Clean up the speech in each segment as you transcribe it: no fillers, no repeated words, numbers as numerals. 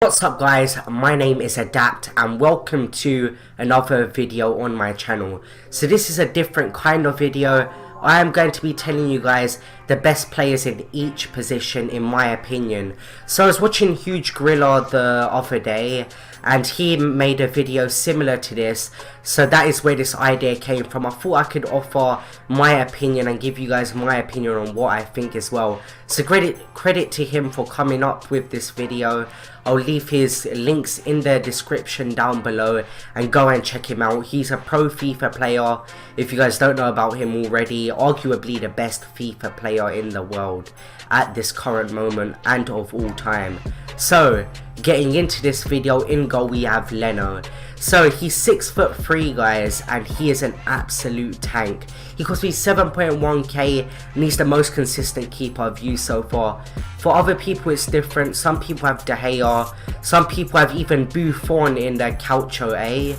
What's up guys, my name is Adapt and welcome to another video on my channel. So this is a different kind of video. I am going to be telling you guys the best players in each position in my opinion. So I was watching Huge Gorilla the other day and he made a video similar to this, so that is where this idea came from. I thought I could offer my opinion and give you guys my opinion on what I think as well. So credit to him for coming up with this video. I'll leave his links in the description down below and go and check him out. He's a pro FIFA player. If you guys don't know about him already, arguably the best FIFA player in the world at this current moment and of all time. So getting into this video, in goal we have Leno. So he's 6'3" guys, and he is an absolute tank. He cost me 7.1k and he's the most consistent keeper I've used so far. For other people it's different. Some people have De Gea, some people have even Buffon in their Calcio A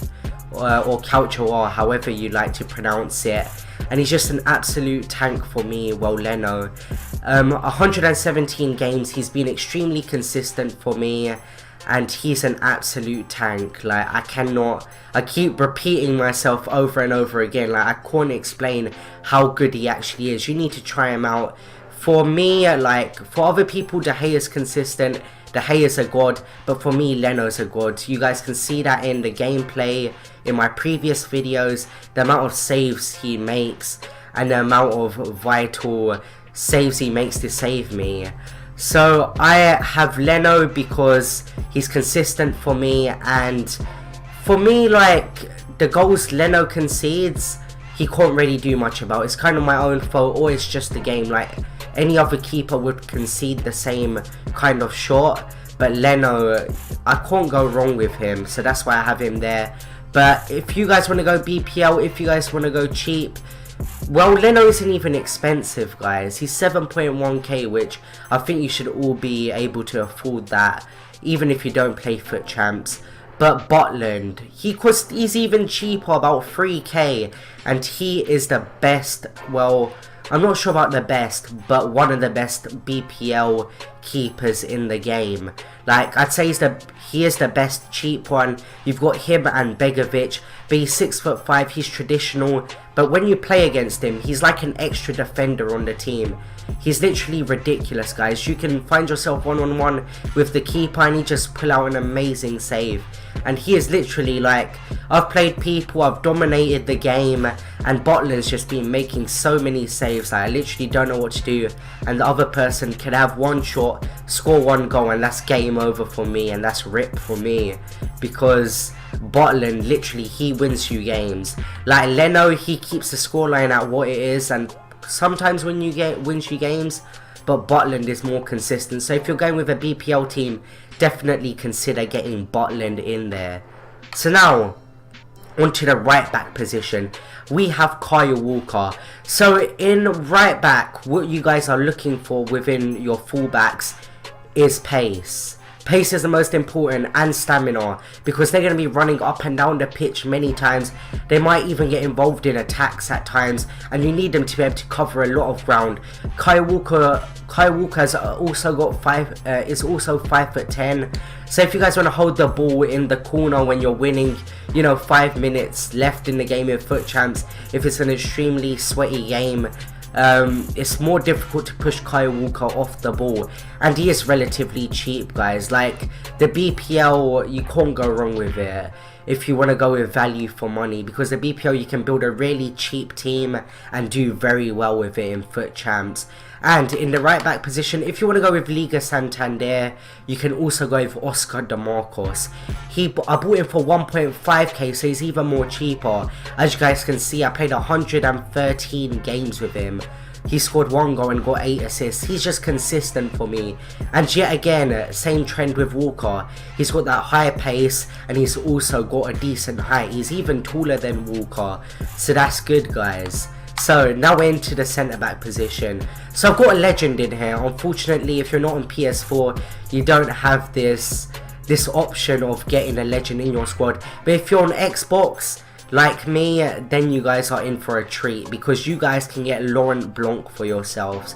or Calcio R, however you like to pronounce it. And he's just an absolute tank for me, well, Leno. 117 games, he's been extremely consistent for me. And he's an absolute tank. Like, I keep repeating myself over and over again. Like, I can't explain how good he actually is. You need to try him out. For me, like, for other people, De Gea is consistent. De Gea is a god. But for me, Leno's a god. You guys can see that in the gameplay, in my previous videos. The amount of saves he makes. And the amount of vital saves he makes to save me. So I have Leno because he's consistent for me, and for me, like, the goals Leno concedes, he can't really do much about. It's kind of my own fault, or it's just the game. Like, any other keeper would concede the same kind of shot, but Leno, I can't go wrong with him, so that's why I have him there. But if you guys want to go BPL, if you guys want to go cheap, well, Leno isn't even expensive, guys. He's 7.1k, which I think you should all be able to afford that, even if you don't play Foot Champs. But Butland, he's even cheaper, about 3k, and he is the best, well, I'm not sure about the best, but one of the best BPL keepers in the game. Like, I'd say he is the best cheap one. You've got him and Begovic, but he's 6'5", he's traditional. But when you play against him, he's like an extra defender on the team. He's literally ridiculous, guys. You can find yourself one-on-one with the keeper and he just pull out an amazing save. And he is literally like, I've played people, I've dominated the game, and Butland's just been making so many saves that I literally don't know what to do. And the other person can have one shot, score one goal, and that's game over for me, and that's rip for me. Because Butland, literally, he wins you games. Like Leno, he keeps the scoreline at what it is, and sometimes when you wins you games, but Butland is more consistent. So if you're going with a BPL team, definitely consider getting Butland in there. So now, onto the right back position, we have Kyle Walker. So in right back, what you guys are looking for within your fullbacks is pace. Pace is the most important, and stamina, because they're going to be running up and down the pitch many times. They might even get involved in attacks at times, and you need them to be able to cover a lot of ground. Kyle Walker's also got is also 5'10". So if you guys want to hold the ball in the corner when you're winning, you know, 5 minutes left in the game in Foot Champs, if it's an extremely sweaty game, it's more difficult to push Kyle Walker off the ball, and he is relatively cheap, guys. Like, the BPL, you can't go wrong with it if you want to go with value for money, because the BPL you can build a really cheap team and do very well with it in Foot Champs. And in the right back position, if you want to go with Liga Santander, you can also go with Oscar De Marcos. I bought him for 1.5k, so he's even more cheaper. As you guys can see, I played 113 games with him. He scored 1 goal and got 8 assists. He's just consistent for me. And yet again, same trend with Walker. He's got that high pace, and he's also got a decent height. He's even taller than Walker, so that's good, guys. So now we're into the centre back position. So I've got a legend in here. Unfortunately, if you're not on PS4, you don't have this option of getting a legend in your squad. But if you're on Xbox, like me, then you guys are in for a treat, because you guys can get Laurent Blanc for yourselves.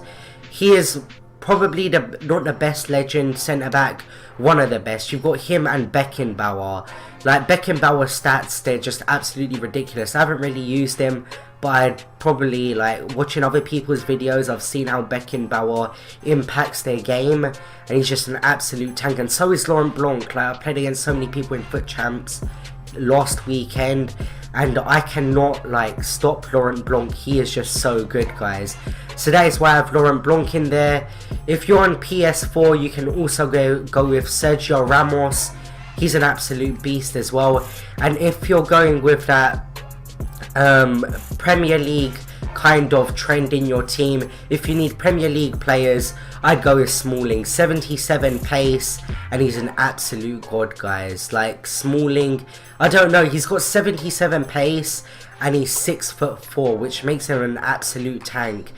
He is probably not the best legend centre-back, one of the best. You've got him and Beckenbauer. Like, Beckenbauer's stats, they're just absolutely ridiculous. I haven't really used him, but I'd probably, like, watching other people's videos, I've seen how Beckenbauer impacts their game, and he's just an absolute tank. And so is Laurent Blanc. Like, I played against so many people in Foot Champs last weekend, and I cannot, like, stop Laurent Blanc. He is just so good, guys. So that is why I have Laurent Blanc in there. If you're on PS4, you can also go with Sergio Ramos. He's an absolute beast as well. And if you're going with that Premier League kind of trend in your team, if you need Premier League players, I'd go with Smalling. 77 pace, and he's an absolute god, guys. Like, Smalling, I don't know, he's got 77 pace and he's 6'4", which makes him an absolute tank.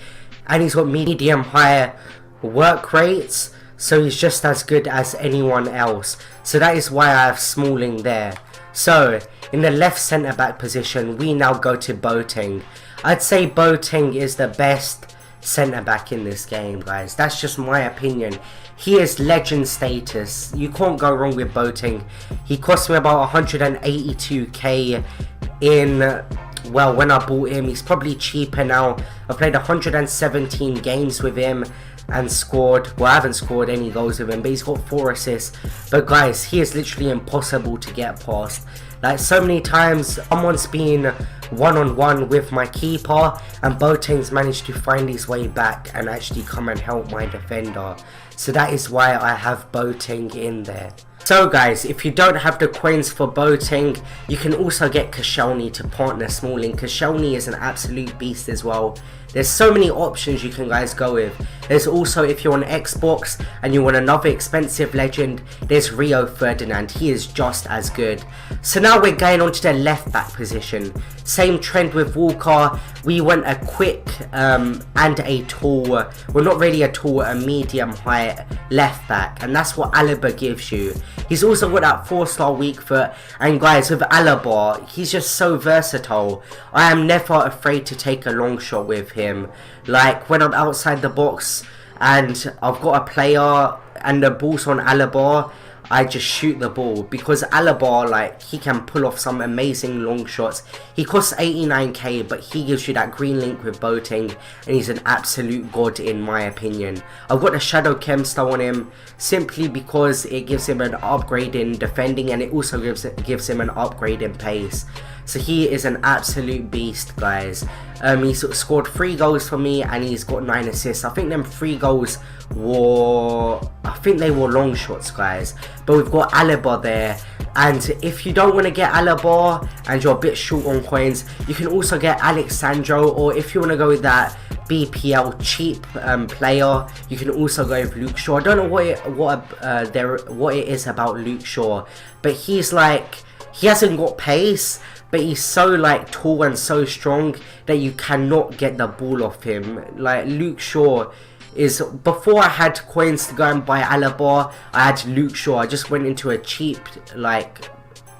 And he's got medium high work rates, so he's just as good as anyone else. So that is why I have Smalling there. So in the left centre back position, we now go to Boateng. I'd say Boateng is the best centre back in this game, guys. That's just my opinion. He is legend status. You can't go wrong with Boateng. He cost me about 182k in, well, when I bought him. He's probably cheaper now. I played 117 games with him and scored, well, I haven't scored any goals with him, but he's got 4 assists. But guys, he is literally impossible to get past. Like, so many times someone's been one-on-one with my keeper, and Boateng's managed to find his way back and actually come and help my defender. So that is why I have Boateng in there. So guys, if you don't have the coins for Boateng, you can also get Koscielny to partner Smalling. Koscielny is an absolute beast as well. There's so many options you can guys go with. There's also, if you're on Xbox and you want another expensive legend, there's Rio Ferdinand. He is just as good. So now we're going on to the left back position. Same trend with Walker. We want a quick and a tall, well, not really a tall, a medium height left back, and that's what Alaba gives you. He's also got that 4-star weak foot, and guys, with Alaba, he's just so versatile. I am never afraid to take a long shot with him. Like, when I'm outside the box and I've got a player and the ball's on Alaba, I just shoot the ball, because Alaba, like, he can pull off some amazing long shots. He costs 89k, but he gives you that green link with Boateng, and he's an absolute god in my opinion. I've got the Shadow Chemstar on him simply because it gives him an upgrade in defending, and it also gives him an upgrade in pace. So he is an absolute beast, guys. He's scored 3 goals for me, and he's got 9 assists. I think them 3 goals were, I think they were long shots, guys. But we've got Alaba there, and if you don't want to get Alaba and you're a bit short on coins, you can also get Alexandro, or if you want to go with that BPL cheap player, you can also go with Luke Shaw. I don't know what it is about Luke Shaw, but he's like, he hasn't got pace, but he's so, like, tall and so strong that you cannot get the ball off him. Like, Luke Shaw is, before I had coins to go and buy Alaba, I had Luke Shaw. I just went into a cheap, like,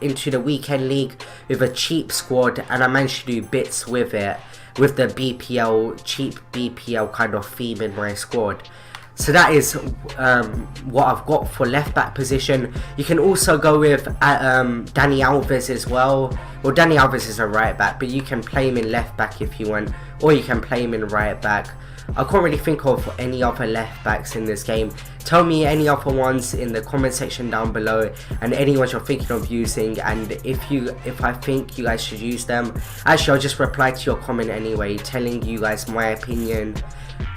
into the weekend league with a cheap squad, and I managed to do bits with it, with the BPL, cheap BPL kind of theme in my squad. So that is what I've got for left back position. You can also go with Dani Alves as well. Well, Dani Alves is a right back, but you can play him in left back if you want, or you can play him in right back. I can't really think of any other left backs in this game. Tell me any other ones in the comment section down below, and any ones you're thinking of using, and if I think you guys should use them. Actually, I'll just reply to your comment anyway, telling you guys my opinion.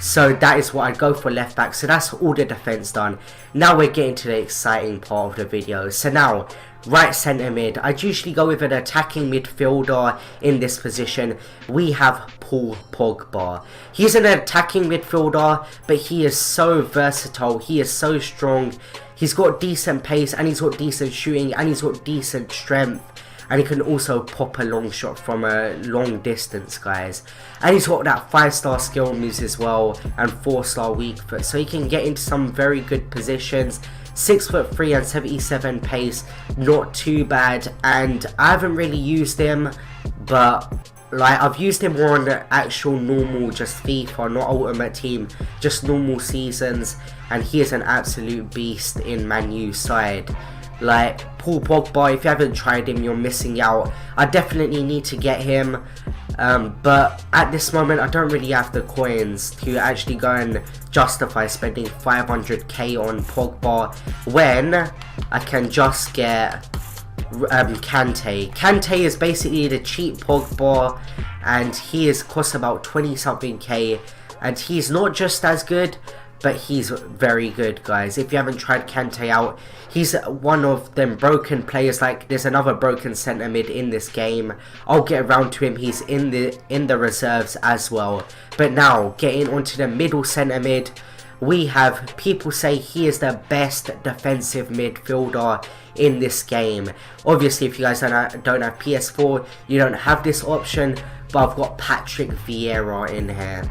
So that is what I'd go for left back. So that's all the defense done. Now we're getting to the exciting part of the video. So now, right centre mid. I'd usually go with an attacking midfielder in this position. We have Paul Pogba. He's an attacking midfielder, but he is so versatile. He is so strong. He's got decent pace, and he's got decent shooting, and he's got decent strength. And he can also pop a long shot from a long distance, guys. And he's got that 5-star skill moves as well, and 4-star weak foot. So he can get into some very good positions. 6'3" and 77 pace, not too bad. And I haven't really used him, but Like, I've used him more on the actual normal, just FIFA, not Ultimate Team, just normal seasons, and he is an absolute beast in Man U's side. Like, Paul Pogba, if you haven't tried him, you're missing out. I definitely need to get him, but at this moment, I don't really have the coins to actually go and justify spending 500k on Pogba, when I can just get Kante. Kante is basically the cheap Pogba, and he costs about 20 something k, and he's not just as good, but he's very good, guys. If you haven't tried Kante out, he's one of them broken players. Like, there's another broken centre mid in this game. I'll get around to him. He's in the reserves as well. But now, getting onto the middle centre mid, we have people say he is the best defensive midfielder in this game. Obviously, if you guys don't have PS4, you don't have this option, but I've got Patrick Vieira in here.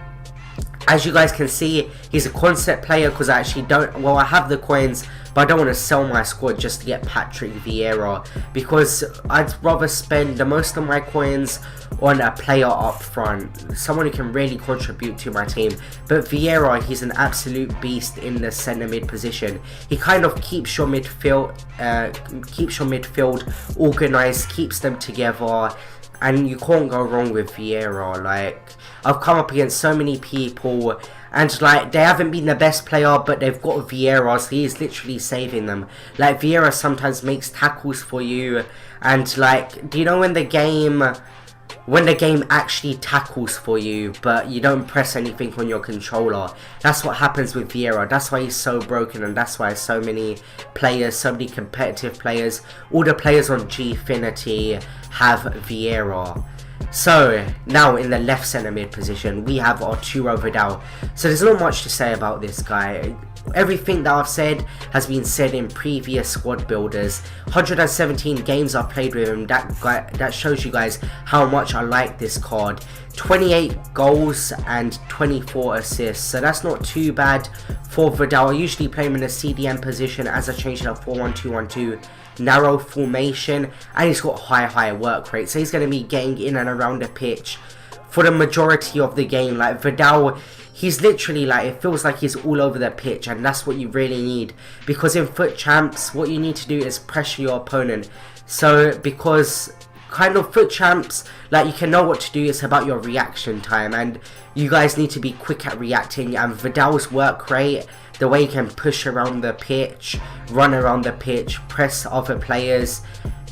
As you guys can see, he's a concept player because I actually I have the coins, but I don't want to sell my squad just to get Patrick Vieira, because I'd rather spend the most of my coins on a player up front, someone who can really contribute to my team. But Vieira, he's an absolute beast in the centre mid position. He kind of keeps your midfield organised, keeps them together, and you can't go wrong with Vieira. Like, I've come up against so many people, and like, they haven't been the best player, but they've got Vieira, so he's literally saving them. Like, Vieira sometimes makes tackles for you, and like, do you know when the game actually tackles for you, but you don't press anything on your controller? That's what happens with Vieira. That's why he's so broken, and that's why so many players, so many competitive players, all the players on Gfinity have Vieira. So, now in the left centre mid position, we have Arturo Vidal. So there's not much to say about this guy. Everything that I've said has been said in previous squad builders. 117 games I've played with him, that shows you guys how much I like this card. 28 goals and 24 assists, so that's not too bad for Vidal. I usually play him in a CDM position, as I changed it up 4-1-2-1-2 narrow formation, and he's got high work rate, so he's going to be getting in and around the pitch for the majority of the game. Like, Vidal, he's literally, like, it feels like he's all over the pitch, and that's what you really need, because in FUT Champs, what you need to do is pressure your opponent. So, because kind of FUT Champs, like, you can know what to do, it's about your reaction time, and you guys need to be quick at reacting. And Vidal's work rate, the way he can push around the pitch, run around the pitch, press other players,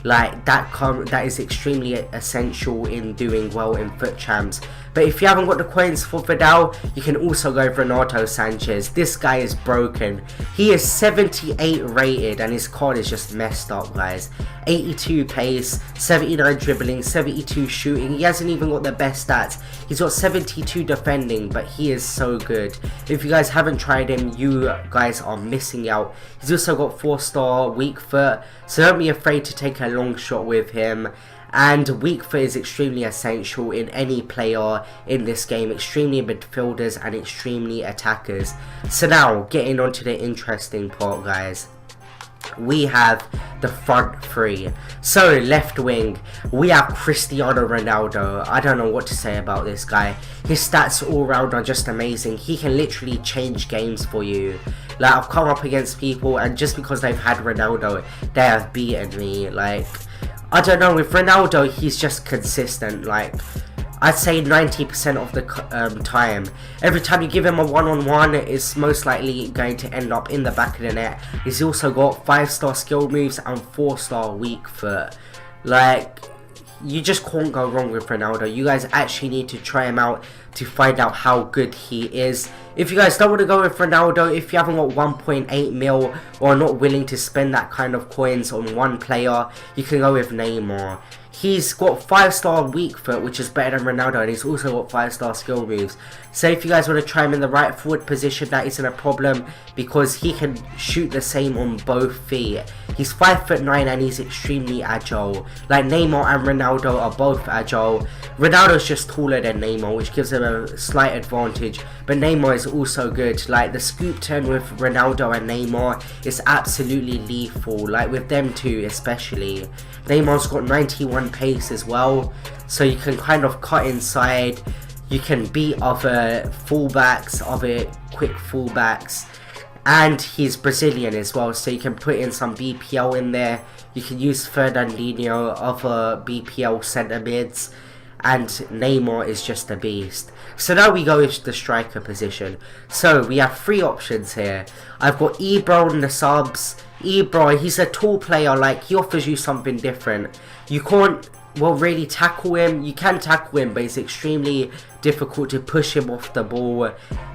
like, that is extremely essential in doing well in FUT Champs. But if you haven't got the coins for Vidal, you can also go for Renato Sanchez. This guy is broken. He is 78 rated, and his card is just messed up, guys. 82 pace, 79 dribbling, 72 shooting. He hasn't even got the best stats. He's got 72 defending, but he is so good. If you guys haven't tried him, you guys are missing out. He's also got 4-star weak foot, so don't be afraid to take a long shot with him. And weak foot is extremely essential in any player in this game, extremely midfielders and extremely attackers. So now, getting on to the interesting part, guys. We have the front three. So, left wing, we have Cristiano Ronaldo. I don't know what to say about this guy. His stats all round are just amazing. He can literally change games for you. Like, I've come up against people, and just because they've had Ronaldo, they have beaten me. Like, I don't know, with Ronaldo, he's just consistent. Like, I'd say 90% of the time. Every time you give him a one-on-one, it's most likely going to end up in the back of the net. He's also got 5-star skill moves and 4-star weak foot. Like, you just can't go wrong with Ronaldo. You guys actually need to try him out to find out how good he is. If you guys don't want to go with Ronaldo, if you haven't got 1.8 mil or are not willing to spend that kind of coins on one player, you can go with Neymar. He's got 5-star weak foot, which is better than Ronaldo, and he's also got 5-star skill moves. So if you guys want to try him in the right forward position, that isn't a problem, because he can shoot the same on both feet. He's 5'9" and he's extremely agile. Like, Neymar and Ronaldo are both agile. Ronaldo's just taller than Neymar, which gives him a slight advantage, but Neymar is also good. Like the scoop turn with Ronaldo and Neymar is absolutely lethal, like with them two especially. Neymar's got 91 pace as well, so you can kind of cut inside, you can beat other fullbacks, other quick fullbacks, and he's Brazilian as well, so you can put in some BPL in there. You can use Fernandinho, other BPL centre mids, and Neymar is just a beast. So now we go with the striker position. So we have three options here. I've got Ibra on the subs. Ibra, he's a tall player, like he offers you something different. You can't, well, really tackle him. You can tackle him, but it's extremely difficult to push him off the ball.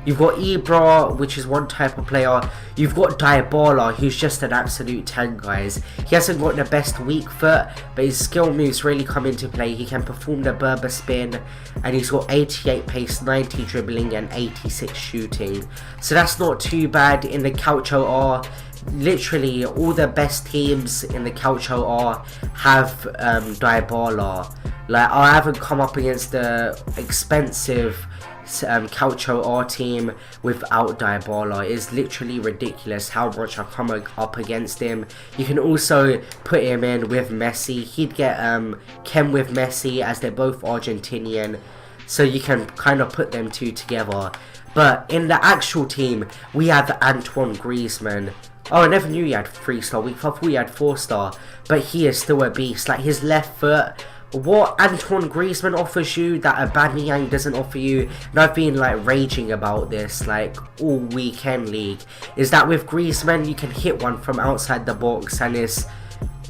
You've got Ibra, which is one type of player. You've got Dybala, who's just an absolute tank, guys. He hasn't got the best weak foot, but his skill moves really come into play. He can perform the Berber spin, and he's got 88 pace, 90 dribbling, and 86 shooting. So that's not too bad. In the Calcio R, literally all the best teams in the Calcio R have Dybala. Like, I haven't come up against the expensive Calcio R team without Dybala. It's literally ridiculous how much I come up against him. You can also put him in with Messi. He'd get Ken with Messi, as they're both Argentinian, so you can kind of put them two together. But in the actual team, we have Antoine Griezmann. Oh, I never knew he had 3-star weak foot. I thought he had 4-star, but he is still a beast. Like, his left foot, what Antoine Griezmann offers you that Aubameyang doesn't offer you, and I've been like raging about this like all weekend league, is that with Griezmann you can hit one from outside the box, and it's,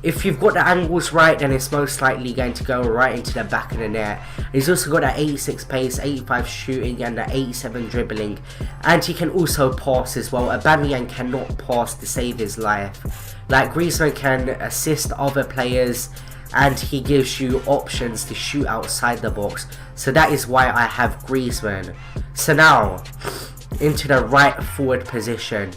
if you've got the angles right, then it's most likely going to go right into the back of the net. He's also got that 86 pace, 85 shooting, and that 87 dribbling, and he can also pass as well. Aubameyang cannot pass to save his life. Like, Griezmann can assist other players, and he gives you options to shoot outside the box. So that is why I have Griezmann. So now, into the right forward position,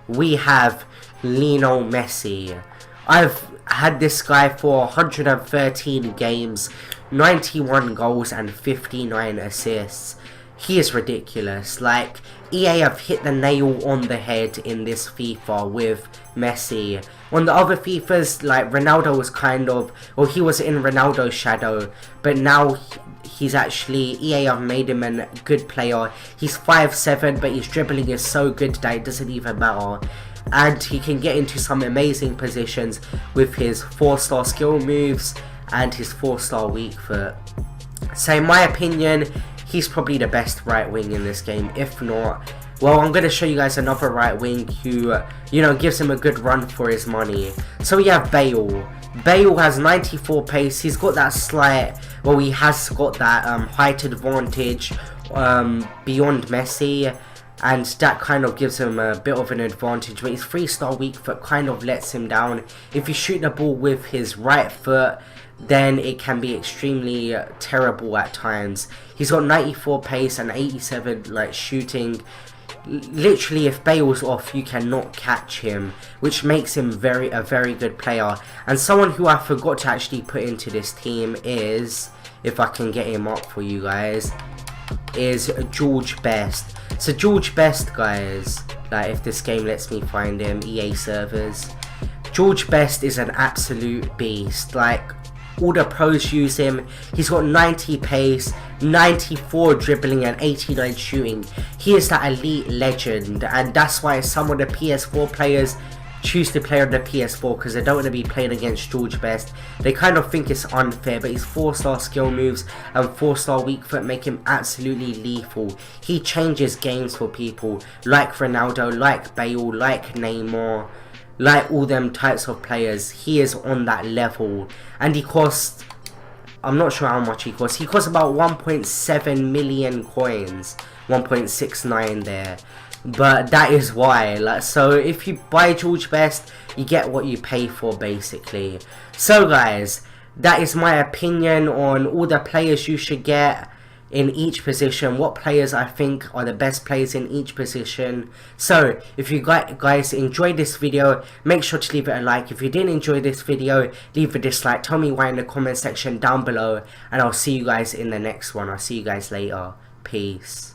we have Lionel Messi. I've had this guy for 113 games, 91 goals and 59 assists. He is ridiculous. Like, EA have hit the nail on the head in this FIFA with Messi. On the other FIFAs, like, Ronaldo was kind of, well, he was in Ronaldo's shadow, but now he's actually, EA have made him a good player. He's 5'7", but his dribbling is so good that it doesn't even matter. And he can get into some amazing positions with his 4-star skill moves and his 4-star weak foot. So in my opinion, he's probably the best right wing in this game. If not, well, I'm going to show you guys another right wing who, you know, gives him a good run for his money. So we have Bale. Bale has 94 pace. He's got that slight, well, he has got that height advantage beyond Messi, and that kind of gives him a bit of an advantage, but his 3-star weak foot kind of lets him down. If you shoot the ball with his right foot, then it can be extremely terrible at times. He's got 94 pace and 87 like shooting. Literally, if Bale's off, you cannot catch him, which makes him a very good player. And someone who I forgot to actually put into this team is, if I can get him up for you guys, is George Best. So George Best, guys, like, if this game lets me find him, EA servers, George Best is an absolute beast. Like, all the pros use him. He's got 90 pace, 94 dribbling, and 89 shooting. He is that elite legend, and that's why some of the PS4 players choose to play on the PS4, because they don't want to be playing against George Best. They kind of think it's unfair, but his 4-star skill moves and 4-star weak foot make him absolutely lethal. He changes games for people like Ronaldo, like Bale, like Neymar, like all them types of players. He is on that level, and he costs, I'm not sure how much he costs. He costs about 1.7 million coins, 1.69 there. But that is why, like, so if you buy George Best, you get what you pay for, basically. So guys, that is my opinion on all the players you should get in each position, what players I think are the best players in each position. So if you guys enjoyed this video, make sure to leave it a like. If you didn't enjoy this video, leave a dislike. Tell me why in the comment section down below, and I'll see you guys in the next one. I'll see you guys later. Peace.